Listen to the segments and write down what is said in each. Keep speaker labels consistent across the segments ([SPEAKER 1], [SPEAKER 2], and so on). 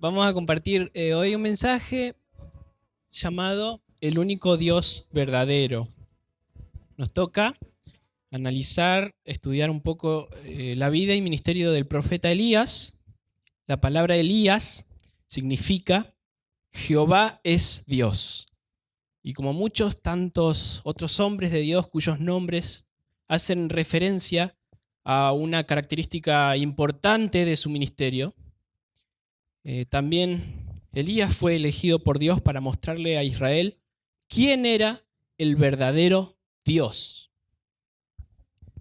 [SPEAKER 1] Vamos a compartir hoy un mensaje llamado El único Dios verdadero. Nos toca analizar, estudiar un poco la vida y ministerio del profeta Elías. La palabra Elías significa Jehová es Dios. Y como muchos tantos otros hombres de Dios cuyos nombres hacen referencia a una característica importante de su ministerio, también Elías fue elegido por Dios para mostrarle a Israel quién era el verdadero Dios.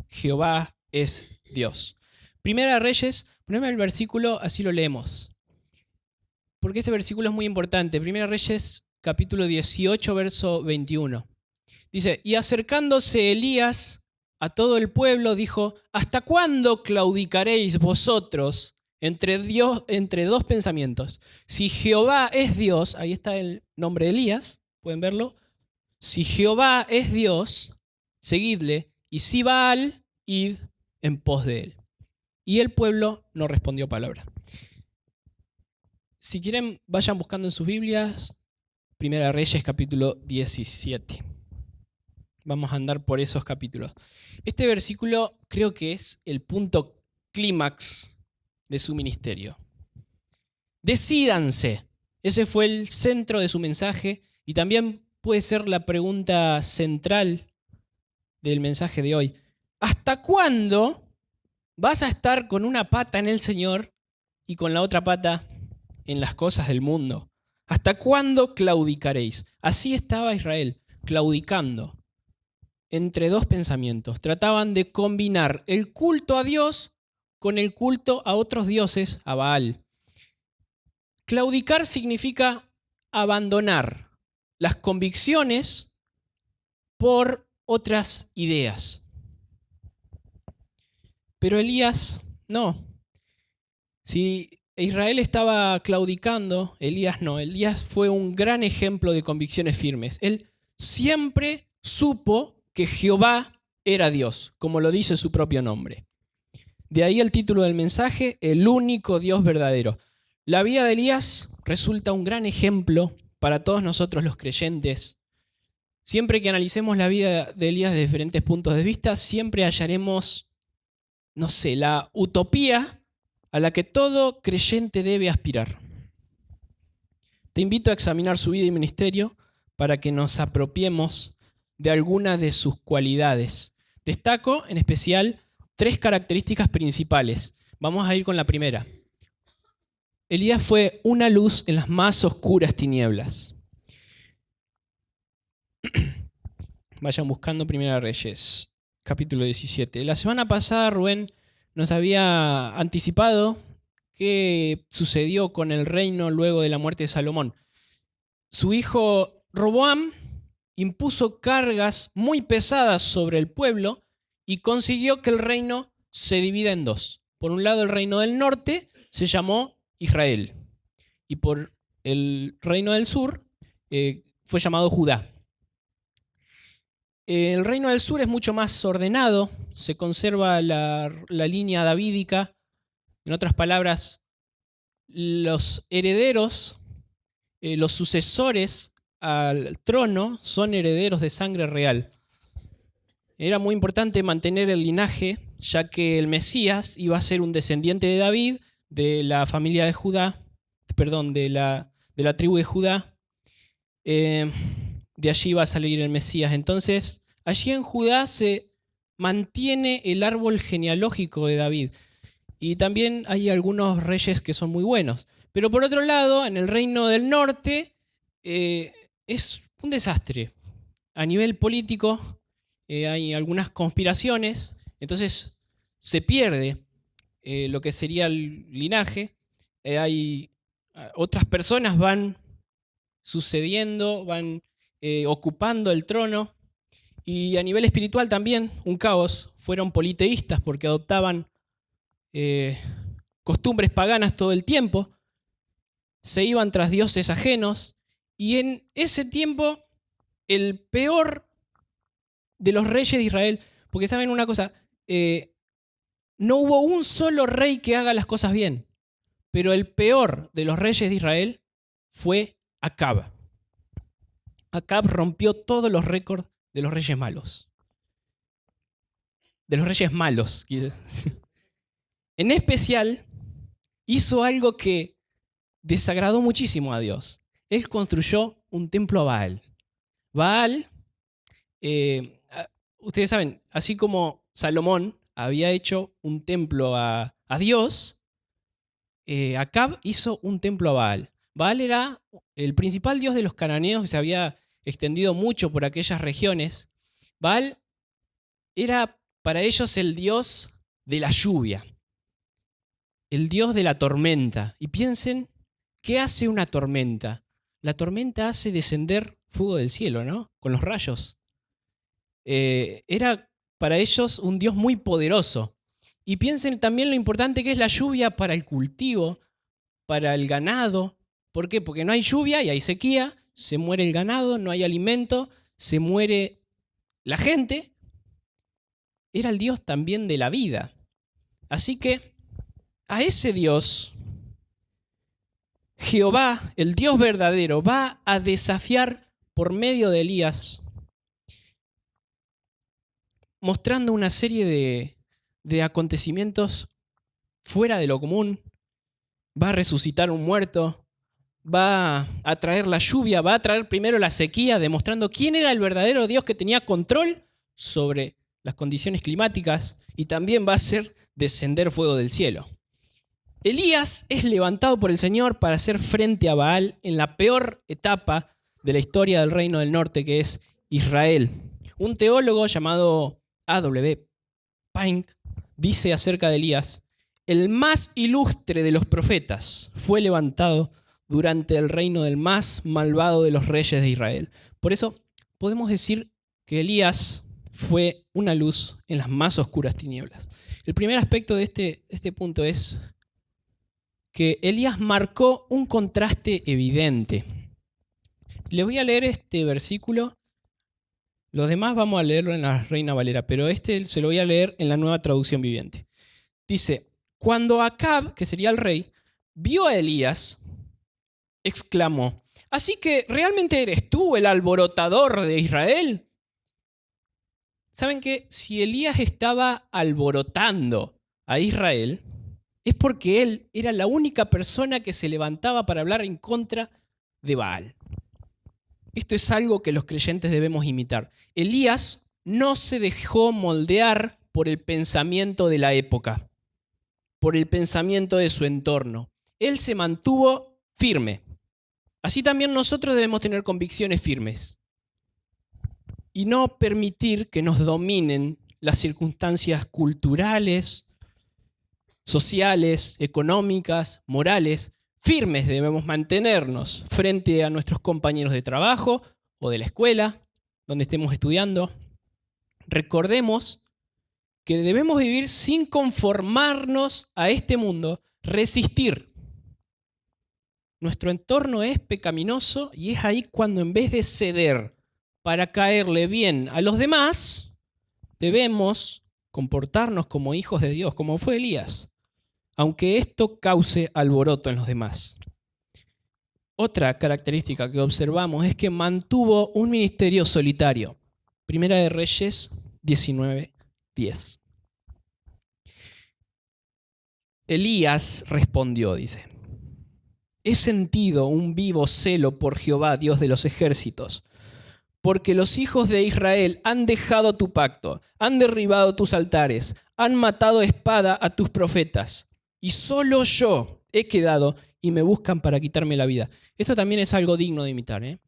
[SPEAKER 1] Jehová es Dios. Primera de Reyes, poneme el versículo, así lo leemos. Porque este versículo es muy importante. Primera de Reyes, capítulo 18, verso 21. Dice, y acercándose Elías a todo el pueblo, dijo, ¿hasta cuándo claudicaréis vosotros entre dos pensamientos? Si Jehová es Dios, ahí está el nombre de Elías, pueden verlo. Si Jehová es Dios, seguidle, y si Baal, id en pos de él. Y el pueblo no respondió palabra. Si quieren, vayan buscando en sus Biblias, Primera de Reyes, capítulo 17. Vamos a andar por esos capítulos. Este versículo creo que es el punto clímax de su ministerio. Decídanse. Ese fue el centro de su mensaje y también puede ser la pregunta central del mensaje de hoy. ¿Hasta cuándo vas a estar con una pata en el Señor y con la otra pata en las cosas del mundo? ¿Hasta cuándo claudicaréis? Así estaba Israel, claudicando entre dos pensamientos. Trataban de combinar el culto a Dios con el culto a otros dioses, a Baal. Claudicar significa abandonar las convicciones por otras ideas. Pero Elías no. Si Israel estaba claudicando, Elías no. Elías fue un gran ejemplo de convicciones firmes. Él siempre supo que Jehová era Dios, como lo dice su propio nombre. De ahí el título del mensaje, el único Dios verdadero. La vida de Elías resulta un gran ejemplo para todos nosotros los creyentes. Siempre que analicemos la vida de Elías de diferentes puntos de vista, siempre hallaremos, la utopía a la que todo creyente debe aspirar. Te invito a examinar su vida y ministerio para que nos apropiemos de algunas de sus cualidades. Destaco en especial 3 características principales. Vamos a ir con la primera. Elías fue una luz en las más oscuras tinieblas. Vayan buscando Primera Reyes, capítulo 17. La semana pasada Rubén nos había anticipado qué sucedió con el reino luego de la muerte de Salomón. Su hijo Roboam impuso cargas muy pesadas sobre el pueblo y consiguió que el reino se divida en dos. Por un lado, el reino del norte se llamó Israel y por el reino del sur fue llamado Judá. El reino del sur es mucho más ordenado, se conserva la línea davídica. En otras palabras, los herederos, los sucesores al trono son herederos de sangre real. Era muy importante mantener el linaje, ya que el Mesías iba a ser un descendiente de David, de la familia de Judá, de la tribu de Judá. De allí va a salir el Mesías. Entonces, allí en Judá se mantiene el árbol genealógico de David. Y también hay algunos reyes que son muy buenos. Pero por otro lado, en el reino del norte, es un desastre. A nivel político hay algunas conspiraciones, entonces se pierde lo que sería el linaje. Otras personas van sucediendo, van ocupando el trono, y a nivel espiritual también un caos. Fueron politeístas porque adoptaban costumbres paganas todo el tiempo, se iban tras dioses ajenos, y en ese tiempo el peor de los reyes de Israel, porque saben una cosa, no hubo un solo rey que haga las cosas bien. Pero el peor de los reyes de Israel fue Acab. Acab rompió todos los récords de los reyes malos. De los reyes malos. En especial, hizo algo que desagradó muchísimo a Dios. Él construyó un templo a Baal. Baal, ustedes saben, así como Salomón había hecho un templo a Dios, Acab hizo un templo a Baal. Baal era el principal dios de los cananeos que se había extendido mucho por aquellas regiones. Baal era para ellos el dios de la lluvia, el dios de la tormenta. Y piensen, ¿qué hace una tormenta? La tormenta hace descender fuego del cielo, ¿no? Con los rayos. Era para ellos un dios muy poderoso. Y piensen también lo importante que es la lluvia para el cultivo, para el ganado. ¿Por qué? Porque no hay lluvia y hay sequía, se muere el ganado, no hay alimento, se muere la gente. Era el dios también de la vida. Así que a ese dios, Jehová, el Dios verdadero, va a desafiar por medio de Elías, mostrando una serie de acontecimientos fuera de lo común. Va a resucitar un muerto, va a traer la lluvia, va a traer primero la sequía, demostrando quién era el verdadero Dios que tenía control sobre las condiciones climáticas, y también va a hacer descender fuego del cielo. Elías es levantado por el Señor para hacer frente a Baal en la peor etapa de la historia del reino del norte, que es Israel. Un teólogo llamado A.W. Pink dice acerca de Elías: el más ilustre de los profetas fue levantado durante el reino del más malvado de los reyes de Israel. Por eso podemos decir que Elías fue una luz en las más oscuras tinieblas. El primer aspecto de este punto es que Elías marcó un contraste evidente. Le voy a leer este versículo. Los demás vamos a leerlo en la Reina Valera, pero este se lo voy a leer en la Nueva Traducción Viviente. Dice: cuando Acab, que sería el rey, vio a Elías, exclamó: ¿así que realmente eres tú el alborotador de Israel? ¿Saben que si Elías estaba alborotando a Israel, es porque él era la única persona que se levantaba para hablar en contra de Baal? Esto es algo que los creyentes debemos imitar. Elías no se dejó moldear por el pensamiento de la época, por el pensamiento de su entorno. Él se mantuvo firme. Así también nosotros debemos tener convicciones firmes y no permitir que nos dominen las circunstancias culturales, sociales, económicas, morales. Firmes debemos mantenernos frente a nuestros compañeros de trabajo o de la escuela, donde estemos estudiando. Recordemos que debemos vivir sin conformarnos a este mundo, resistir. Nuestro entorno es pecaminoso y es ahí cuando, en vez de ceder para caerle bien a los demás, debemos comportarnos como hijos de Dios, como fue Elías, aunque esto cause alboroto en los demás. Otra característica que observamos es que mantuvo un ministerio solitario. Primera de Reyes 19:10. Elías respondió, dice: he sentido un vivo celo por Jehová, Dios de los ejércitos, porque los hijos de Israel han dejado tu pacto, han derribado tus altares, han matado a espada a tus profetas, y solo yo he quedado y me buscan para quitarme la vida. Esto también es algo digno de imitar, ¿eh?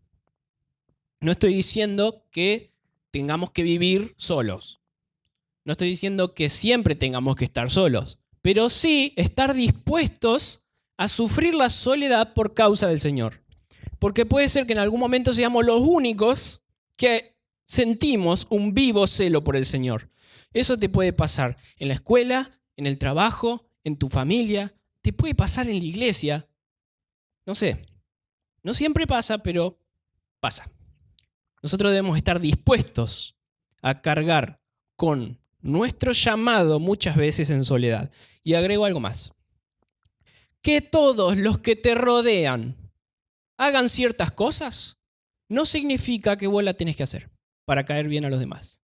[SPEAKER 1] No estoy diciendo que tengamos que vivir solos. No estoy diciendo que siempre tengamos que estar solos, pero sí estar dispuestos a sufrir la soledad por causa del Señor. Porque puede ser que en algún momento seamos los únicos que sentimos un vivo celo por el Señor. Eso te puede pasar en la escuela, en el trabajo, en tu familia, te puede pasar en la iglesia. No sé, no siempre pasa, pero pasa. Nosotros debemos estar dispuestos a cargar con nuestro llamado muchas veces en soledad. Y agrego algo más. que todos los que te rodean hagan ciertas cosas, no significa que vos la tenés que hacer para caer bien a los demás.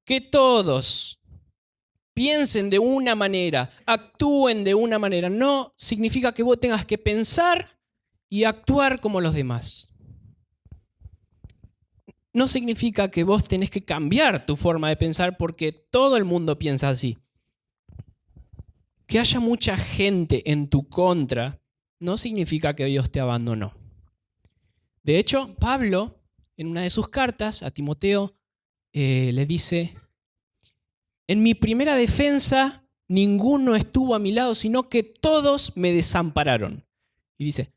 [SPEAKER 1] Que todos piensen de una manera, actúen de una manera, no significa que vos tengas que pensar y actuar como los demás. No significa que vos tenés que cambiar tu forma de pensar porque todo el mundo piensa así. Que haya mucha gente en tu contra no significa que Dios te abandonó. De hecho, Pablo, en una de sus cartas a Timoteo, le dice: en mi primera defensa ninguno estuvo a mi lado, sino que todos me desampararon. Y dice: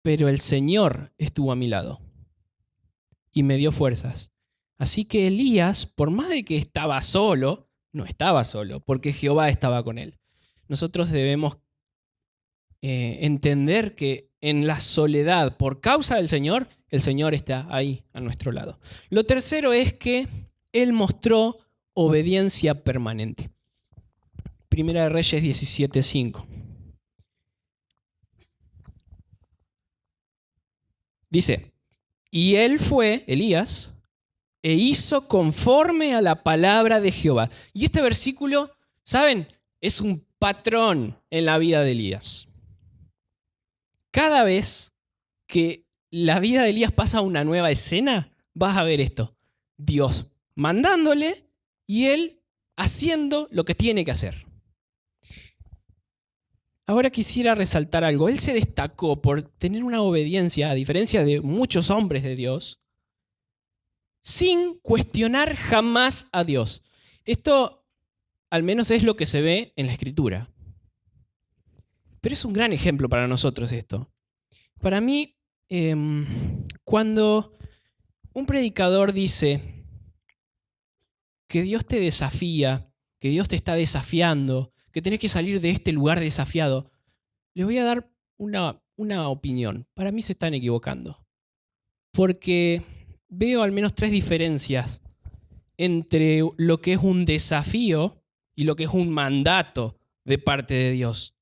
[SPEAKER 1] pero el Señor estuvo a mi lado y me dio fuerzas. Así que Elías, por más de que estaba solo, no estaba solo, porque Jehová estaba con él. Nosotros debemos entender que en la soledad, por causa del Señor, el Señor está ahí a nuestro lado. Lo tercero es que Él mostró obediencia permanente. Primera de Reyes 17:5. Dice: y él fue, Elías, e hizo conforme a la palabra de Jehová. Y este versículo, ¿saben? Es un patrón en la vida de Elías. Cada vez que la vida de Elías pasa a una nueva escena, vas a ver esto. Dios mandándole y él haciendo lo que tiene que hacer. Ahora quisiera resaltar algo. Él se destacó por tener una obediencia, a diferencia de muchos hombres de Dios, sin cuestionar jamás a Dios. Esto al menos es lo que se ve en la Escritura. Pero es un gran ejemplo para nosotros esto. Para mí, cuando un predicador dice que Dios te desafía, que Dios te está desafiando, que tenés que salir de este lugar desafiado, les voy a dar una opinión. Para mí se están equivocando. Porque veo al menos 3 diferencias entre lo que es un desafío y lo que es un mandato de parte de Dios.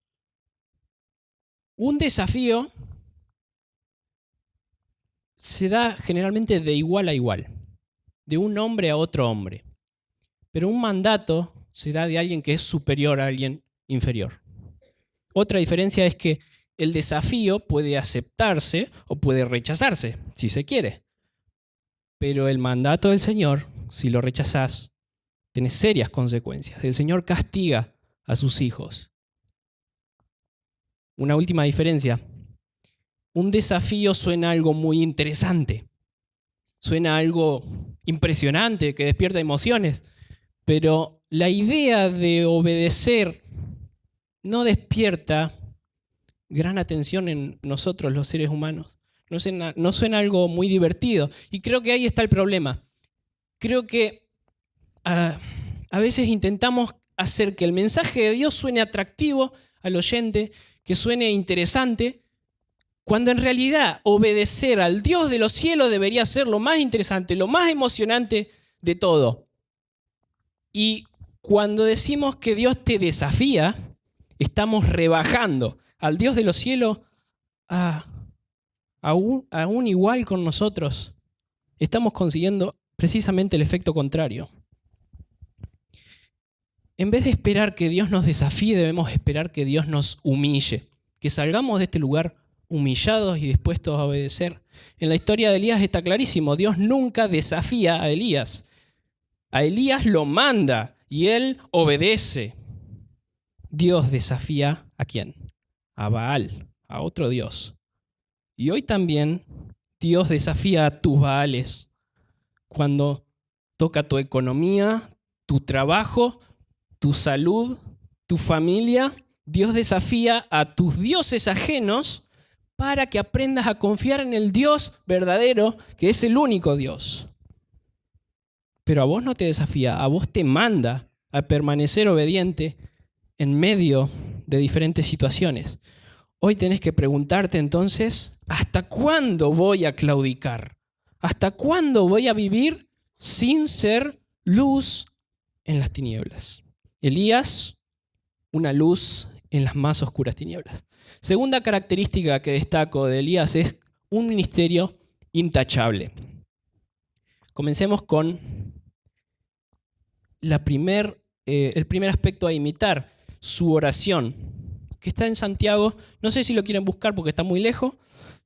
[SPEAKER 1] Un desafío se da generalmente de igual a igual, de un hombre a otro hombre. Pero un mandato se da de alguien que es superior a alguien inferior. Otra diferencia es que el desafío puede aceptarse o puede rechazarse, si se quiere. Pero el mandato del Señor, si lo rechazás, tiene serias consecuencias. El Señor castiga a sus hijos. Una última diferencia. Un desafío suena algo muy interesante. Suena algo impresionante, que despierta emociones. Pero la idea de obedecer no despierta gran atención en nosotros, los seres humanos. No suena algo muy divertido. Y creo que ahí está el problema. Creo que a veces intentamos hacer que el mensaje de Dios suene atractivo al oyente, que suene interesante, cuando en realidad obedecer al Dios de los cielos debería ser lo más interesante, lo más emocionante de todo. Y cuando decimos que Dios te desafía, estamos rebajando al Dios de los cielos aún igual con nosotros. Estamos consiguiendo precisamente el efecto contrario. En vez de esperar que Dios nos desafíe, debemos esperar que Dios nos humille, que salgamos de este lugar humillados y dispuestos a obedecer. En la historia de Elías está clarísimo, Dios nunca desafía a Elías. A Elías lo manda y él obedece. Dios desafía ¿a quién? A Baal, a otro Dios. Y hoy también Dios desafía a tus Baales cuando toca tu economía, tu trabajo, tu salud, tu familia. Dios desafía a tus dioses ajenos para que aprendas a confiar en el Dios verdadero, que es el único Dios. Pero a vos no te desafía, a vos te manda a permanecer obediente en medio de diferentes situaciones. Hoy tenés que preguntarte entonces, ¿hasta cuándo voy a claudicar? ¿Hasta cuándo voy a vivir sin ser luz en las tinieblas? Elías, una luz en las más oscuras tinieblas. Segunda característica que destaco de Elías es un ministerio intachable. Comencemos con el primer aspecto a imitar, su oración, que está en Santiago. No sé si lo quieren buscar porque está muy lejos.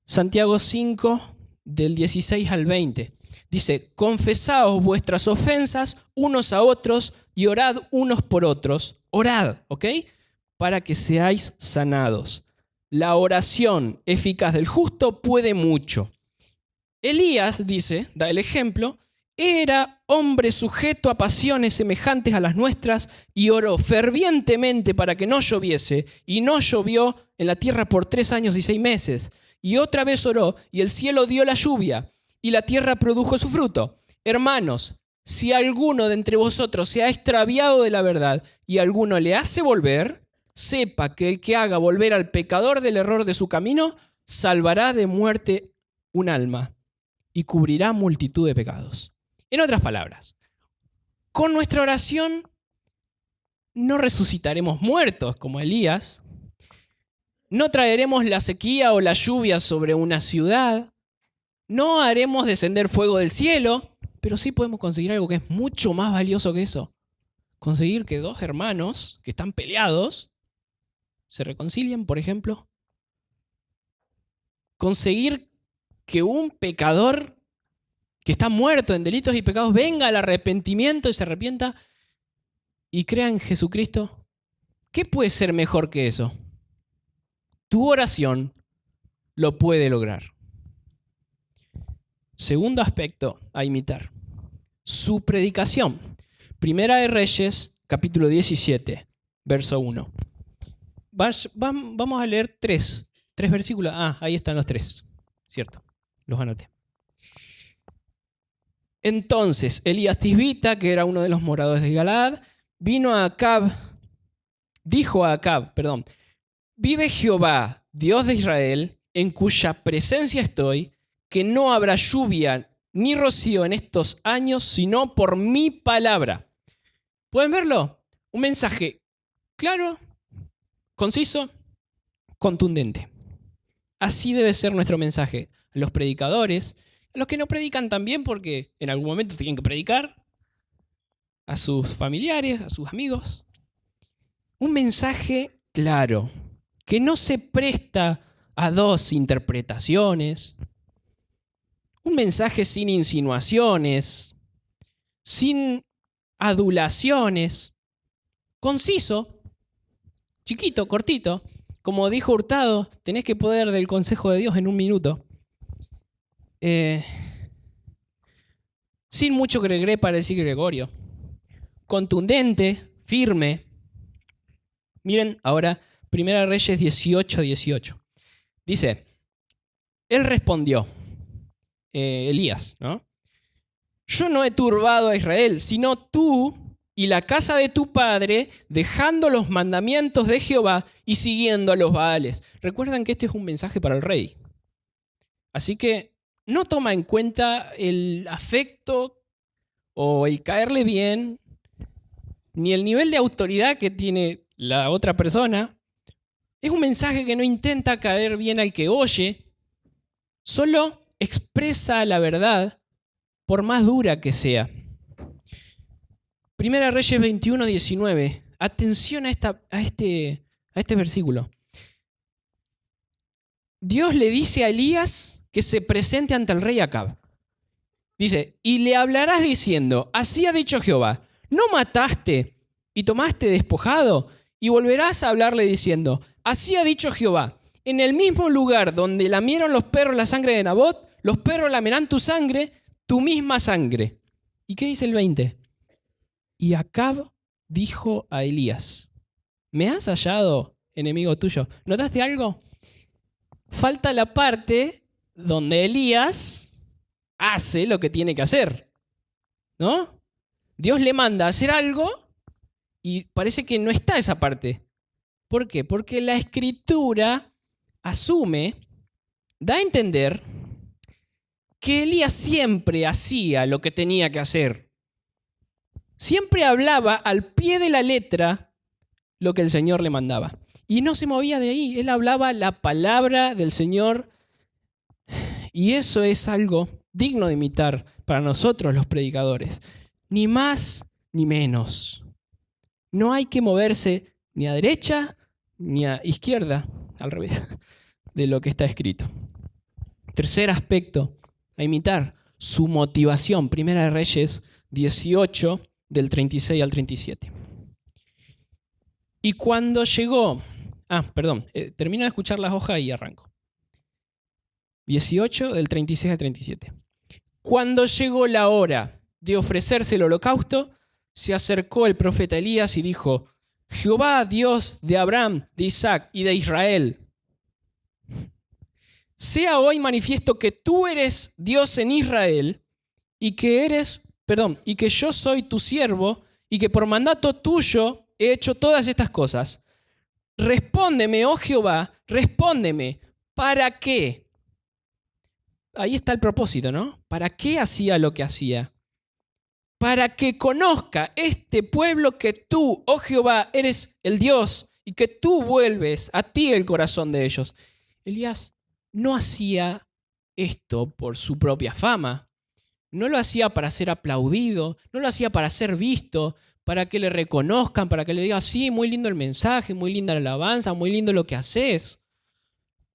[SPEAKER 1] Santiago 5, del 16 al 20. Dice: confesaos vuestras ofensas unos a otros y orad unos por otros. Orad, ¿ok? Para que seáis sanados. La oración eficaz del justo puede mucho. Elías, dice, da el ejemplo, era hombre sujeto a pasiones semejantes a las nuestras y oró fervientemente para que no lloviese, y no llovió en la tierra por 3 años y 6 meses. Y otra vez oró, y el cielo dio la lluvia, y la tierra produjo su fruto. Hermanos, si alguno de entre vosotros se ha extraviado de la verdad y alguno le hace volver, sepa que el que haga volver al pecador del error de su camino, salvará de muerte un alma y cubrirá multitud de pecados. En otras palabras, con nuestra oración no resucitaremos muertos como Elías, no traeremos la sequía o la lluvia sobre una ciudad, no haremos descender fuego del cielo, pero sí podemos conseguir algo que es mucho más valioso que eso. Conseguir que 2 hermanos que están peleados se reconcilien, por ejemplo. Conseguir que un pecador que está muerto en delitos y pecados venga al arrepentimiento y se arrepienta y crea en Jesucristo. ¿Qué puede ser mejor que eso? Tu oración lo puede lograr. Segundo aspecto a imitar: su predicación. Primera de Reyes, capítulo 17, verso 1. Vamos a leer tres versículos. Ahí están los 3, cierto, los anoté. Entonces Elías Tisbita, que era uno de los moradores de Galaad, dijo a Acab, vive Jehová, Dios de Israel, en cuya presencia estoy, que no habrá lluvia ni rocío en estos años, sino por mi palabra. ¿Pueden verlo? Un mensaje claro, conciso, contundente. Así debe ser nuestro mensaje a los predicadores, a los que no predican también porque en algún momento tienen que predicar, a sus familiares, a sus amigos. Un mensaje claro, que no se presta a 2 interpretaciones. Un mensaje sin insinuaciones, sin adulaciones, conciso, chiquito, cortito. Como dijo Hurtado, tenés que poder del consejo de Dios en 1 minuto. Sin mucho gregré para decir Gregorio. Contundente, firme. Miren ahora, 1 Reyes 18. Dice, él respondió, Elías, ¿no? Yo no he turbado a Israel, sino tú y la casa de tu padre, dejando los mandamientos de Jehová y siguiendo a los Baales. Recuerdan que este es un mensaje para el rey. Así que no toma en cuenta el afecto o el caerle bien, ni el nivel de autoridad que tiene la otra persona. Es un mensaje que no intenta caer bien al que oye, solo expresa la verdad por más dura que sea. Primera Reyes 21:19. Atención a este versículo. Dios le dice a Elías que se presente ante el rey Acab. Dice, y le hablarás diciendo, así ha dicho Jehová, ¿no mataste y tomaste despojado? Y volverás a hablarle diciendo, así ha dicho Jehová, en el mismo lugar donde lamieron los perros la sangre de Nabot, los perros lamerán tu sangre, tu misma sangre. ¿Y qué dice el 20? Y Acab dijo a Elías, ¿me has hallado, enemigo tuyo? ¿Notaste algo? Falta la parte donde Elías hace lo que tiene que hacer, ¿no? Dios le manda a hacer algo y parece que no está esa parte. ¿Por qué? Porque la Escritura asume, da a entender que Elías siempre hacía lo que tenía que hacer. Siempre hablaba al pie de la letra lo que el Señor le mandaba. Y no se movía de ahí, él hablaba la palabra del Señor. Y eso es algo digno de imitar para nosotros los predicadores. Ni más ni menos. No hay que moverse ni a derecha ni a izquierda, al revés, de lo que está escrito. Tercer aspecto a imitar, su motivación. Primera de Reyes 18, del 36 al 37. Y cuando llegó... termino de escuchar las hojas y arranco. 18, del 36 al 37. Cuando llegó la hora de ofrecerse el holocausto, se acercó el profeta Elías y dijo: Jehová, Dios de Abraham, de Isaac y de Israel, sea hoy manifiesto que tú eres Dios en Israel y que yo soy tu siervo y que por mandato tuyo he hecho todas estas cosas. Respóndeme, oh Jehová, respóndeme, ¿para qué? Ahí está el propósito, ¿no? ¿Para qué hacía lo que hacía? Para que conozca este pueblo que tú, oh Jehová, eres el Dios y que tú vuelves a ti el corazón de ellos. Elías no hacía esto por su propia fama. No lo hacía para ser aplaudido, no lo hacía para ser visto, para que le reconozcan, para que le digan, sí, muy lindo el mensaje, muy linda la alabanza, muy lindo lo que haces,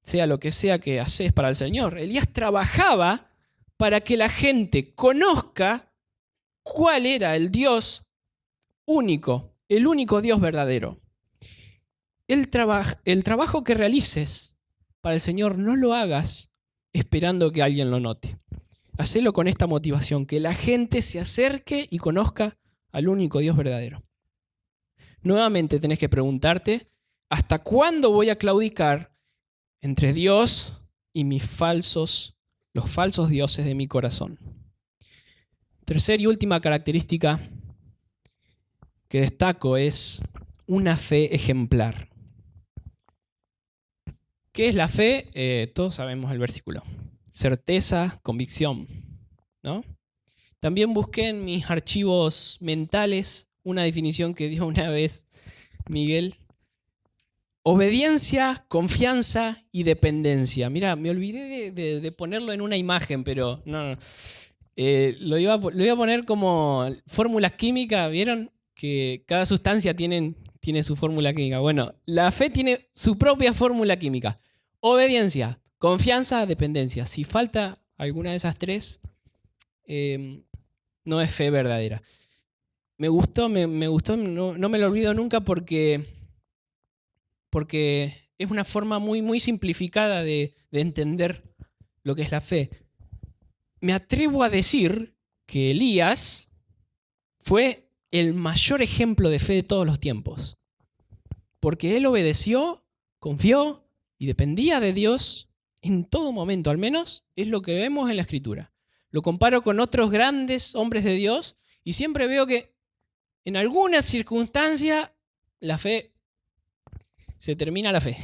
[SPEAKER 1] sea lo que sea que haces para el Señor. Elías trabajaba para que la gente conozca cuál era el Dios único, el único Dios verdadero. El trabajo que realices para el Señor no lo hagas esperando que alguien lo note. Hacelo con esta motivación, que la gente se acerque y conozca al único Dios verdadero. Nuevamente tenés que preguntarte, ¿hasta cuándo voy a claudicar entre Dios y los falsos dioses de mi corazón? Tercera y última característica que destaco es una fe ejemplar. ¿Qué es la fe? Todos sabemos el versículo. Certeza, convicción, ¿no? También busqué en mis archivos mentales una definición que dio una vez Miguel. Obediencia, confianza y dependencia. Mira, me olvidé de ponerlo en una imagen, pero no. Lo iba a poner como fórmulas químicas, ¿vieron? Que cada sustancia tiene su fórmula química. Bueno, la fe tiene su propia fórmula química. Obediencia, confianza, dependencia. Si falta alguna de esas tres, no es fe verdadera. Me gustó, no me lo olvido nunca porque es una forma muy, muy simplificada de entender lo que es la fe. Me atrevo a decir que Elías fue el mayor ejemplo de fe de todos los tiempos, porque él obedeció, confió y dependía de Dios en todo momento, al menos es lo que vemos en la Escritura. Lo comparo con otros grandes hombres de Dios y siempre veo que en alguna circunstancia se termina la fe.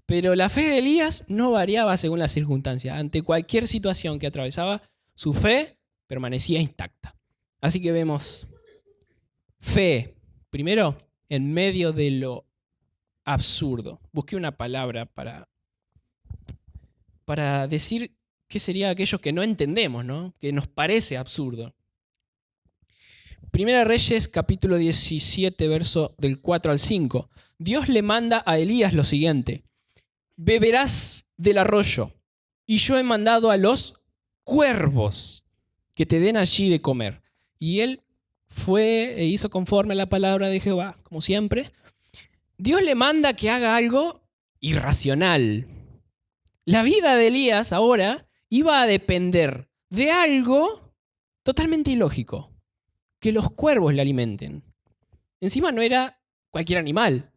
[SPEAKER 1] Pero la fe de Elías no variaba según la circunstancia. Ante cualquier situación que atravesaba, su fe permanecía intacta. Así que vemos fe, primero, en medio de lo absurdo. Busqué una palabra para decir qué sería aquello que no entendemos, ¿no? Que nos parece absurdo. Primera Reyes, capítulo 17, verso del 4 al 5. Dios le manda a Elías lo siguiente: beberás del arroyo, y yo he mandado a los cuervos que te den allí de comer. Y él fue e hizo conforme a la palabra de Jehová, como siempre. Dios le manda que haga algo irracional. La vida de Elías ahora iba a depender de algo totalmente ilógico: que los cuervos le alimenten. Encima no era cualquier animal,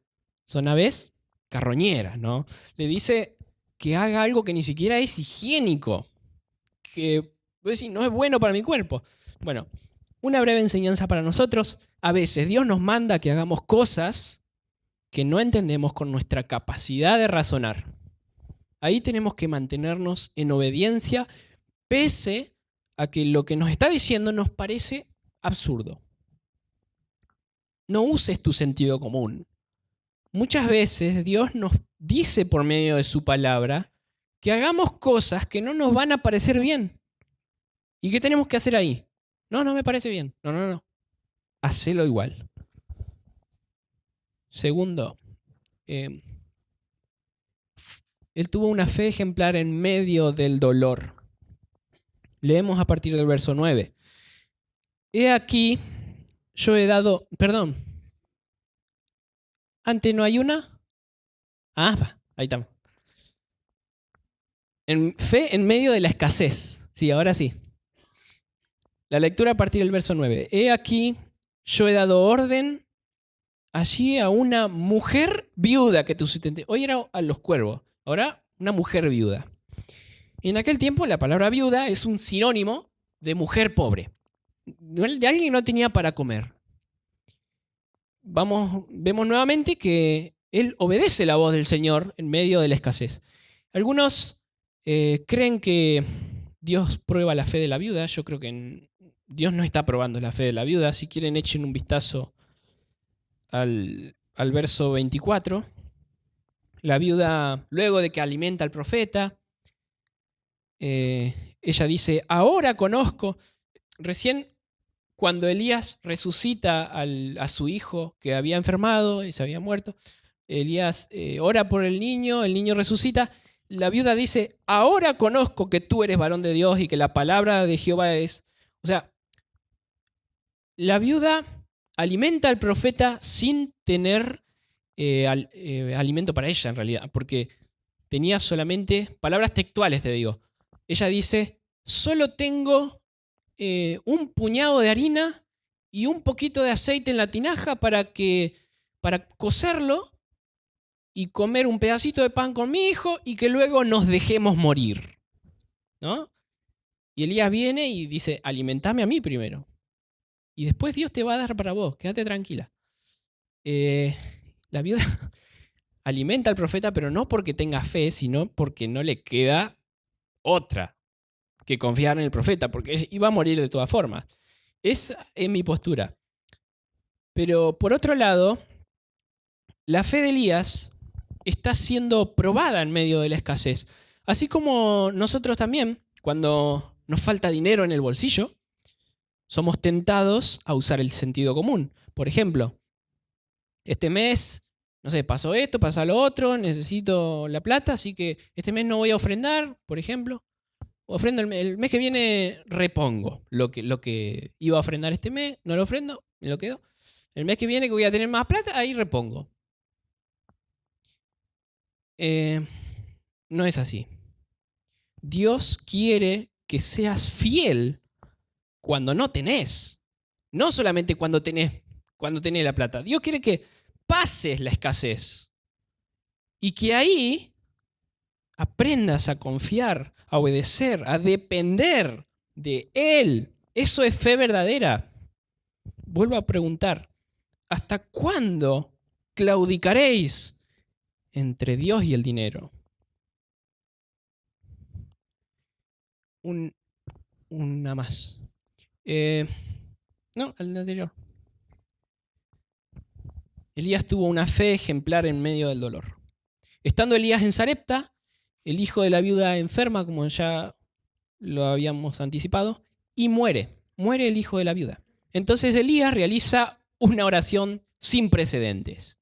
[SPEAKER 1] son aves carroñeras, ¿no? Le dice que haga algo que ni siquiera es higiénico, que pues, no es bueno para mi cuerpo. Bueno, una breve enseñanza para nosotros. A veces Dios nos manda que hagamos cosas que no entendemos con nuestra capacidad de razonar. Ahí tenemos que mantenernos en obediencia, pese a que lo que nos está diciendo nos parece absurdo. No uses tu sentido común. muchas veces Dios nos dice por medio de su palabra que hagamos cosas que no nos van a parecer bien. ¿Y qué tenemos que hacer ahí? No, no me parece bien. No. Hacelo igual. Segundo, él tuvo una fe ejemplar en medio del dolor. Leemos a partir del verso 9. He aquí, yo he dado... Perdón. ¿Antes no hay una? Ahí estamos. En fe en medio de la escasez. Sí, ahora sí. La lectura a partir del verso 9. He aquí, yo he dado orden allí a una mujer viuda que tú sustentes. Hoy era a los cuervos, ahora una mujer viuda. En aquel tiempo la palabra viuda es un sinónimo de mujer pobre, de alguien que no tenía para comer. Vemos nuevamente que él obedece la voz del Señor en medio de la escasez. Algunos creen que Dios prueba la fe de la viuda. Yo creo que Dios no está probando la fe de la viuda. Si quieren, echen un vistazo al verso 24. La viuda, luego de que alimenta al profeta, ella dice, ahora conozco. Recién cuando Elías resucita a su hijo que había enfermado y se había muerto, Elías ora por el niño resucita. La viuda dice, ahora conozco que tú eres varón de Dios y que la palabra de Jehová es... O sea, la viuda alimenta al profeta sin tener alimento para ella en realidad, porque tenía solamente palabras textuales, te digo. Ella dice, solo tengo un puñado de harina y un poquito de aceite en la tinaja para cocerlo y comer un pedacito de pan con mi hijo y que luego nos dejemos morir, ¿no? Y Elías viene y dice, alimentame a mí primero. Y después Dios te va a dar para vos, quédate tranquila. La viuda alimenta al profeta, pero no porque tenga fe, sino porque no le queda otra que confiar en el profeta, porque iba a morir de todas formas. Esa es mi postura. Pero por otro lado, la fe de Elías está siendo probada en medio de la escasez. Así como nosotros también, cuando nos falta dinero en el bolsillo, somos tentados a usar el sentido común. Por ejemplo, este mes, no sé, pasó esto, pasa lo otro, necesito la plata, así que este mes no voy a ofrendar, por ejemplo. Ofrendo el mes que viene, repongo lo que iba a ofrendar este mes, no lo ofrendo, me lo quedo. El mes que viene que voy a tener más plata, ahí repongo. No es así. Dios quiere que seas fiel cuando no tenés. No solamente cuando tenés la plata. Dios quiere que pases la escasez. Y que ahí aprendas a confiar, a obedecer, a depender de Él. Eso es fe verdadera. Vuelvo a preguntar, ¿hasta cuándo claudicaréis entre Dios y el dinero? Una más. No, el anterior. Elías tuvo una fe ejemplar en medio del dolor. Estando Elías en Sarepta, el hijo de la viuda enferma, como ya lo habíamos anticipado, y muere. Muere el hijo de la viuda. Entonces Elías realiza una oración sin precedentes.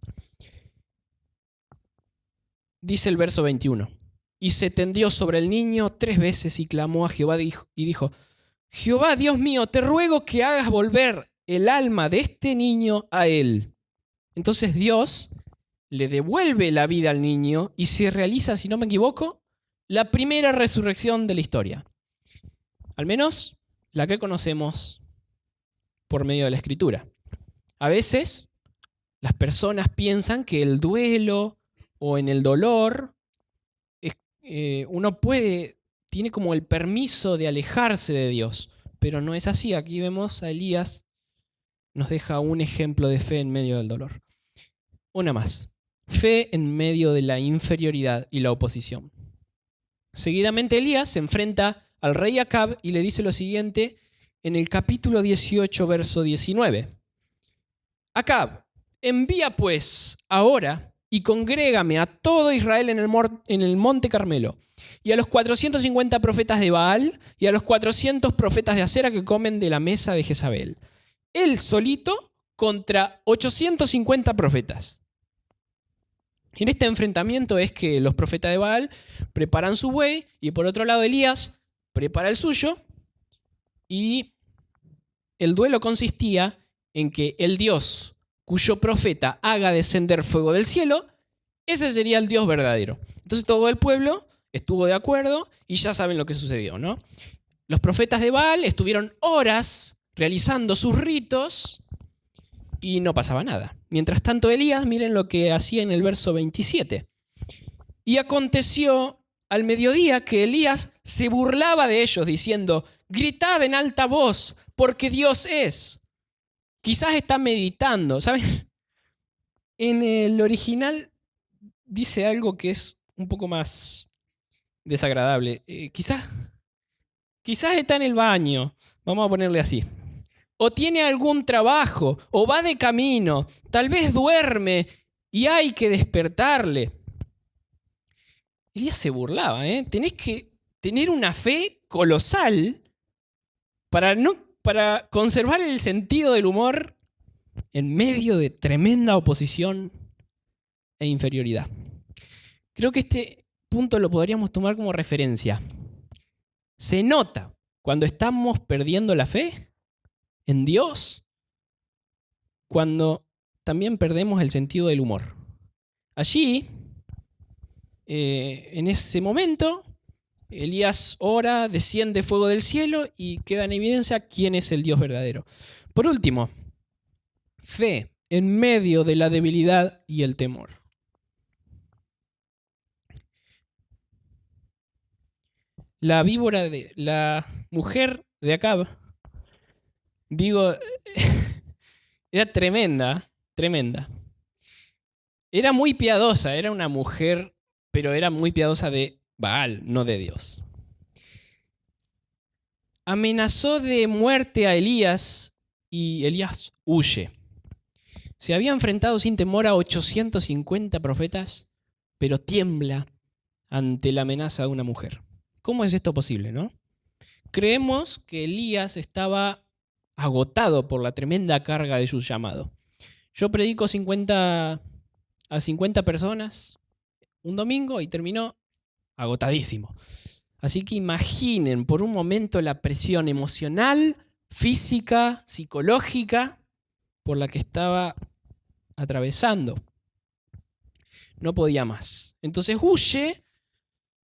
[SPEAKER 1] Dice el verso 21. Y se tendió sobre el niño 3 veces y clamó a Jehová y dijo, Jehová, Dios mío, te ruego que hagas volver el alma de este niño a él. Entonces Dios le devuelve la vida al niño y se realiza, si no me equivoco, la primera resurrección de la historia. Al menos la que conocemos por medio de la Escritura. A veces las personas piensan que el duelo o en el dolor uno tiene como el permiso de alejarse de Dios, pero no es así. Aquí vemos a Elías, nos deja un ejemplo de fe en medio del dolor. Una más, fe en medio de la inferioridad y la oposición. Seguidamente Elías se enfrenta al rey Acab y le dice lo siguiente en el capítulo 18, verso 19. Acab, envía pues ahora y congrégame a todo Israel en el monte Carmelo, y a los 450 profetas de Baal, y a los 400 profetas de Acera que comen de la mesa de Jezabel. Él solito contra 850 profetas. En este enfrentamiento es que los profetas de Baal preparan su buey, y por otro lado Elías prepara el suyo, y el duelo consistía en que el Dios cuyo profeta haga descender fuego del cielo, ese sería el Dios verdadero. Entonces todo el pueblo estuvo de acuerdo y ya saben lo que sucedió, ¿no? Los profetas de Baal estuvieron horas realizando sus ritos y no pasaba nada. Mientras tanto Elías, miren lo que hacía en el verso 27. Y aconteció al mediodía que Elías se burlaba de ellos diciendo: gritad en alta voz, porque Dios es. Quizás está meditando, ¿saben? En el original dice algo que es un poco más desagradable. Quizás está en el baño, vamos a ponerle así. O tiene algún trabajo, o va de camino, tal vez duerme y hay que despertarle. Elías se burlaba, ¿eh? Tenés que tener una fe colosal para conservar el sentido del humor en medio de tremenda oposición e inferioridad. Creo que este punto lo podríamos tomar como referencia. Se nota cuando estamos perdiendo la fe en Dios, cuando también perdemos el sentido del humor. Allí, en ese momento, Elías ora, desciende fuego del cielo y queda en evidencia quién es el Dios verdadero. Por último, fe en medio de la debilidad y el temor. La mujer de Acab, era tremenda. Era muy piadosa, era una mujer, pero era muy piadosa de Baal, no de Dios. Amenazó de muerte a Elías y Elías huye. Se había enfrentado sin temor a 850 profetas, pero tiembla ante la amenaza de una mujer. ¿Cómo es esto posible, no? Creemos que Elías estaba agotado por la tremenda carga de su llamado. Yo predico a 50 personas un domingo y terminó agotadísimo. Así que imaginen por un momento la presión emocional, física, psicológica por la que estaba atravesando. No podía más. Entonces huye,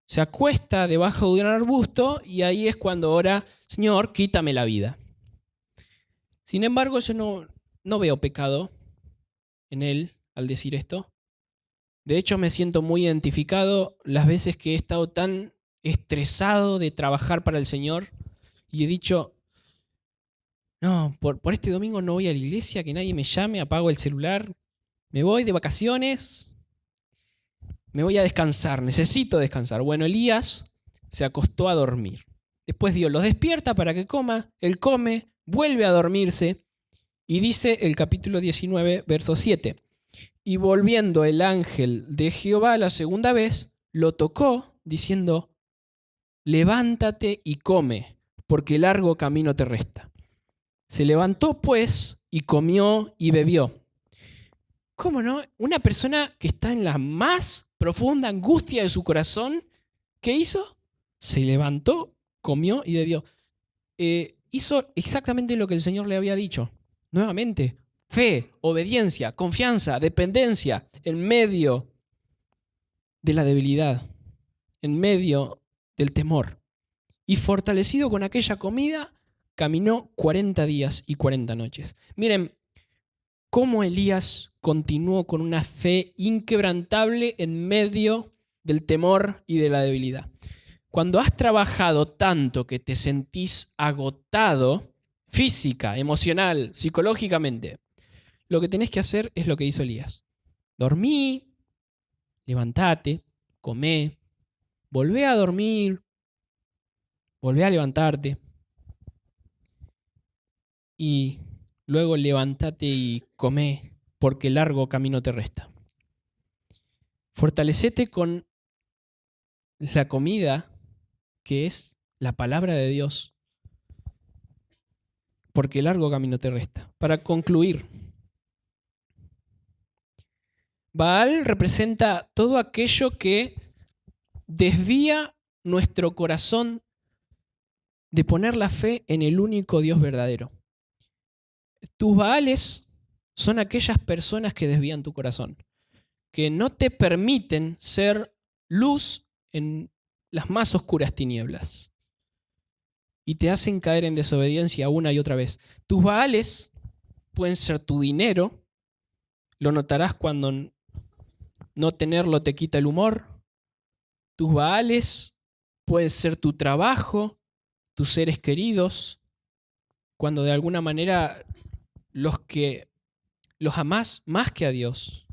[SPEAKER 1] se acuesta debajo de un arbusto y ahí es cuando ora: Señor, quítame la vida. Sin embargo, yo no veo pecado en él al decir esto. De hecho, me siento muy identificado las veces que he estado tan estresado de trabajar para el Señor y he dicho: no, por este domingo no voy a la iglesia, que nadie me llame, apago el celular, me voy de vacaciones, me voy a descansar, necesito descansar. Bueno, Elías se acostó a dormir. Después Dios los despierta para que coma, él come, vuelve a dormirse y dice el capítulo 19, verso 7. Y volviendo el ángel de Jehová la segunda vez, lo tocó diciendo: levántate y come, porque largo camino te resta. Se levantó pues y comió y bebió. ¿Cómo no? Una persona que está en la más profunda angustia de su corazón, ¿qué hizo? Se levantó, comió y bebió. Hizo exactamente lo que el Señor le había dicho. Nuevamente, fe, obediencia, confianza, dependencia en medio de la debilidad, en medio del temor. Y fortalecido con aquella comida, caminó 40 días y 40 noches. Miren cómo Elías continuó con una fe inquebrantable en medio del temor y de la debilidad. Cuando has trabajado tanto que te sentís agotado, física, emocional, psicológicamente, lo que tenés que hacer es lo que hizo Elías. Dormí, levantate, comé, volvé a dormir, volvé a levantarte y luego levántate y comé, porque largo camino te resta. Fortalecete con la comida que es la palabra de Dios, porque largo camino te resta. Para concluir, Baal representa todo aquello que desvía nuestro corazón de poner la fe en el único Dios verdadero. Tus Baales son aquellas personas que desvían tu corazón, que no te permiten ser luz en las más oscuras tinieblas y te hacen caer en desobediencia una y otra vez. Tus Baales pueden ser tu dinero, lo notarás cuando no tenerlo te quita el humor. Tus Baales pueden ser tu trabajo, tus seres queridos, cuando de alguna manera los amás más que a Dios.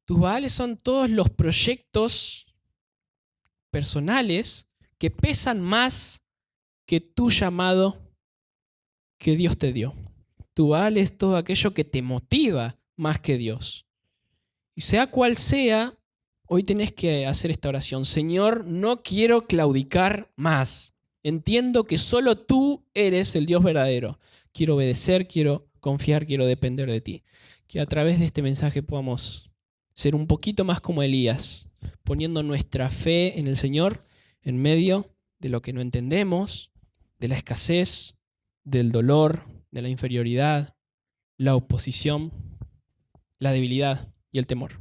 [SPEAKER 1] Tus Baales son todos los proyectos personales que pesan más que tu llamado que Dios te dio. Tu Baal es todo aquello que te motiva más que Dios. Y sea cual sea, hoy tenés que hacer esta oración. Señor, no quiero claudicar más. Entiendo que solo tú eres el Dios verdadero. Quiero obedecer, quiero confiar, quiero depender de ti. Que a través de este mensaje podamos ser un poquito más como Elías, poniendo nuestra fe en el Señor en medio de lo que no entendemos, de la escasez, del dolor, de la inferioridad, la oposición, la debilidad y el temor.